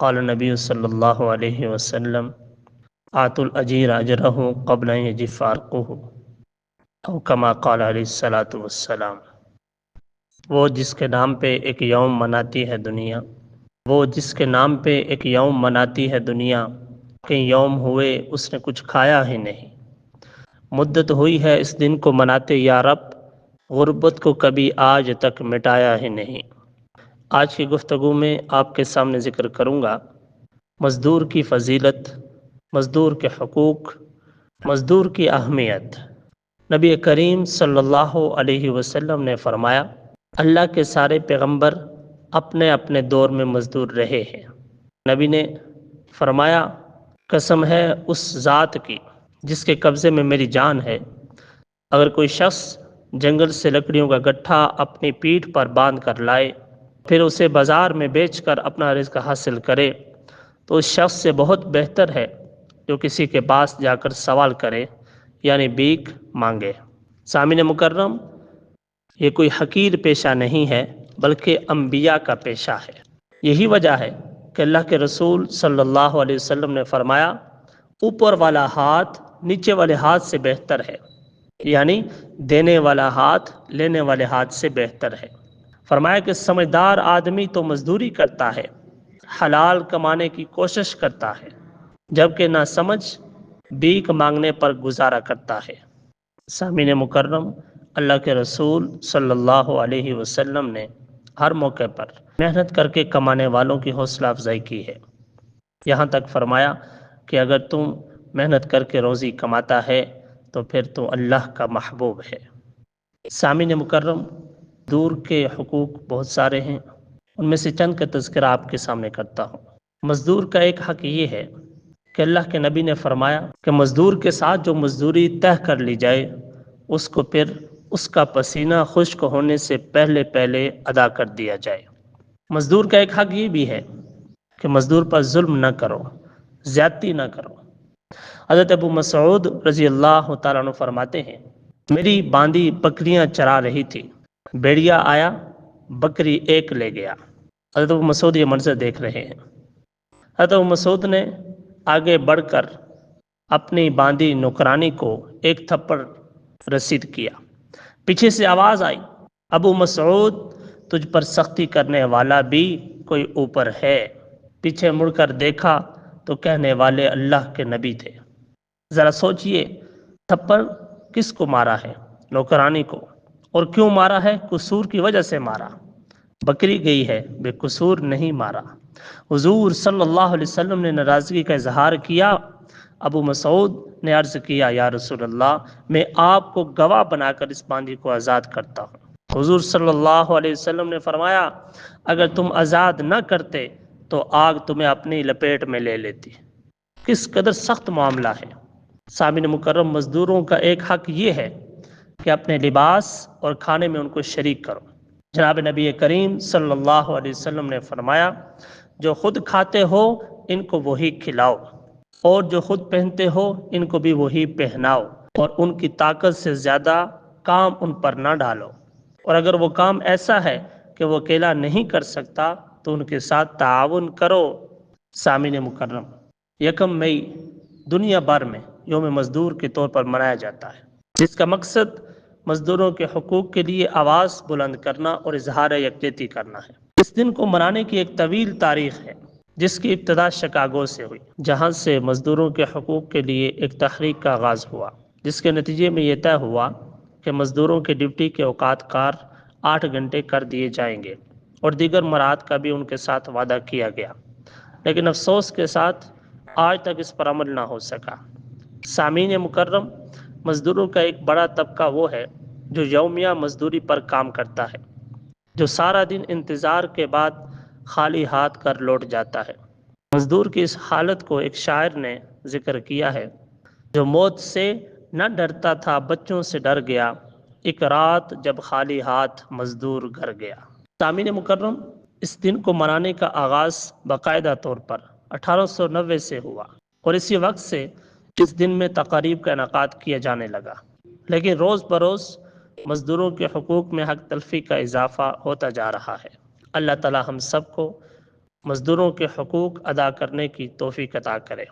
قال نبی صلی اللہ علیہ وسلم آت الاجیر اجرہ قبل ان یجف عرقہ او کما قال علیہ الصلاۃ والسلام۔ وہ جس کے نام پہ ایک یوم مناتی ہے دنیا، وہ جس کے نام پہ ایک یوم مناتی ہے دنیا، کہ یوم ہوئے اس نے کچھ کھایا ہی نہیں، مدت ہوئی ہے اس دن کو مناتے یا رب، غربت کو کبھی آج تک مٹایا ہی نہیں۔ آج کی گفتگو میں آپ کے سامنے ذکر کروں گا مزدور کی فضیلت، مزدور کے حقوق، مزدور کی اہمیت۔ نبی کریم صلی اللہ علیہ وسلم نے فرمایا، اللہ کے سارے پیغمبر اپنے اپنے دور میں مزدور رہے ہیں۔ نبی نے فرمایا، قسم ہے اس ذات کی جس کے قبضے میں میری جان ہے، اگر کوئی شخص جنگل سے لکڑیوں کا گٹھا اپنی پیٹھ پر باندھ کر لائے، پھر اسے بازار میں بیچ کر اپنا رزق حاصل کرے، تو اس شخص سے بہت بہتر ہے جو کسی کے پاس جا کر سوال کرے، یعنی بھیک مانگے۔ سامعین مکرم، یہ کوئی حقیر پیشہ نہیں ہے بلکہ انبیاء کا پیشہ ہے۔ یہی وجہ ہے کہ اللہ کے رسول صلی اللہ علیہ وسلم نے فرمایا، اوپر والا ہاتھ نیچے والے ہاتھ سے بہتر ہے، یعنی دینے والا ہاتھ لینے والے ہاتھ سے بہتر ہے۔ فرمایا کہ سمجھدار آدمی تو مزدوری کرتا ہے، حلال کمانے کی کوشش کرتا ہے، جبکہ نہ سمجھ بھیک مانگنے پر گزارا کرتا ہے۔ سامعین مکرم، اللہ کے رسول صلی اللہ علیہ وسلم نے ہر موقع پر محنت کر کے کمانے والوں کی حوصلہ افزائی کی ہے۔ یہاں تک فرمایا کہ اگر تم محنت کر کے روزی کماتا ہے تو پھر تو اللہ کا محبوب ہے۔ سامعین مکرم، دور کے حقوق بہت سارے ہیں، ان میں سے چند کا تذکرہ آپ کے سامنے کرتا ہوں۔ مزدور کا ایک حق یہ ہے کہ اللہ کے نبی نے فرمایا کہ مزدور کے ساتھ جو مزدوری طے کر لی جائے، اس کو پھر اس کا پسینہ خشک ہونے سے پہلے پہلے ادا کر دیا جائے۔ مزدور کا ایک حق یہ بھی ہے کہ مزدور پر ظلم نہ کرو، زیادتی نہ کرو۔ حضرت ابو مسعود رضی اللہ تعالیٰ عنہ فرماتے ہیں، میری باندھی بکریاں چرا رہی تھی، بھیڑیا آیا، بکری ایک لے گیا۔ حضرت ابو مسعود یہ منظر دیکھ رہے ہیں۔ حضرت ابو مسعود نے آگے بڑھ کر اپنی باندھی نوکرانی کو ایک تھپڑ رسید کیا۔ پیچھے سے آواز آئی، ابو مسعود، تجھ پر سختی کرنے والا بھی کوئی اوپر ہے۔ پیچھے مڑ کر دیکھا تو کہنے والے اللہ کے نبی تھے۔ ذرا سوچئے، تھپڑ کس کو مارا ہے؟ نوکرانی کو۔ اور کیوں مارا ہے؟ قصور کی وجہ سے مارا۔ بکری گئی ہے، بے قصور نہیں مارا۔ حضور صلی اللہ علیہ وسلم نے ناراضگی کا اظہار کیا۔ ابو مسعود نے عرض کیا، یا رسول اللہ، میں آپ کو گواہ بنا کر اس باندھی کو آزاد کرتا ہوں۔ حضور صلی اللہ علیہ وسلم نے فرمایا، اگر تم آزاد نہ کرتے تو آگ تمہیں اپنی لپیٹ میں لے لیتی۔ کس قدر سخت معاملہ ہے۔ سامعین مکرم، مزدوروں کا ایک حق یہ ہے کہ اپنے لباس اور کھانے میں ان کو شریک کرو۔ جناب نبی کریم صلی اللہ علیہ وسلم نے فرمایا، جو خود کھاتے ہو ان کو وہی کھلاؤ، اور جو خود پہنتے ہو ان کو بھی وہی پہناؤ، اور ان کی طاقت سے زیادہ کام ان پر نہ ڈالو، اور اگر وہ کام ایسا ہے کہ وہ اکیلا نہیں کر سکتا تو ان کے ساتھ تعاون کرو۔ سامعین مکرم، 1 مئی دنیا بھر میں یوم مزدور کے طور پر منایا جاتا ہے، جس کا مقصد مزدوروں کے حقوق کے لیے آواز بلند کرنا اور اظہار یکجہتی کرنا ہے۔ اس دن کو منانے کی ایک طویل تاریخ ہے، جس کی ابتدا شکاگو سے ہوئی، جہاں سے مزدوروں کے حقوق کے لیے ایک تحریک کا آغاز ہوا، جس کے نتیجے میں یہ طے ہوا کہ مزدوروں کے ڈیوٹی کے اوقات کار 8 گھنٹے کر دیے جائیں گے، اور دیگر مراحت کا بھی ان کے ساتھ وعدہ کیا گیا، لیکن افسوس کے ساتھ آج تک اس پر عمل نہ ہو سکا۔ سامعین مکرم، مزدوروں کا ایک بڑا طبقہ وہ ہے جو یومیہ مزدوری پر کام کرتا ہے، جو سارا دن انتظار کے بعد خالی ہاتھ کر لوٹ جاتا ہے۔ مزدور کی اس حالت کو ایک شاعر نے ذکر کیا ہے، جو موت سے نہ ڈرتا تھا بچوں سے ڈر گیا، ایک رات جب خالی ہاتھ مزدور گھر گیا۔ سامعین مکرم، اس دن کو منانے کا آغاز باقاعدہ طور پر 1890 سے ہوا، اور اسی وقت سے اس دن میں تقاریب کا انعقاد کیا جانے لگا، لیکن روز بروز مزدوروں کے حقوق میں حق تلفی کا اضافہ ہوتا جا رہا ہے۔ اللہ تعالی ہم سب کو مزدوروں کے حقوق ادا کرنے کی توفیق عطا کرے۔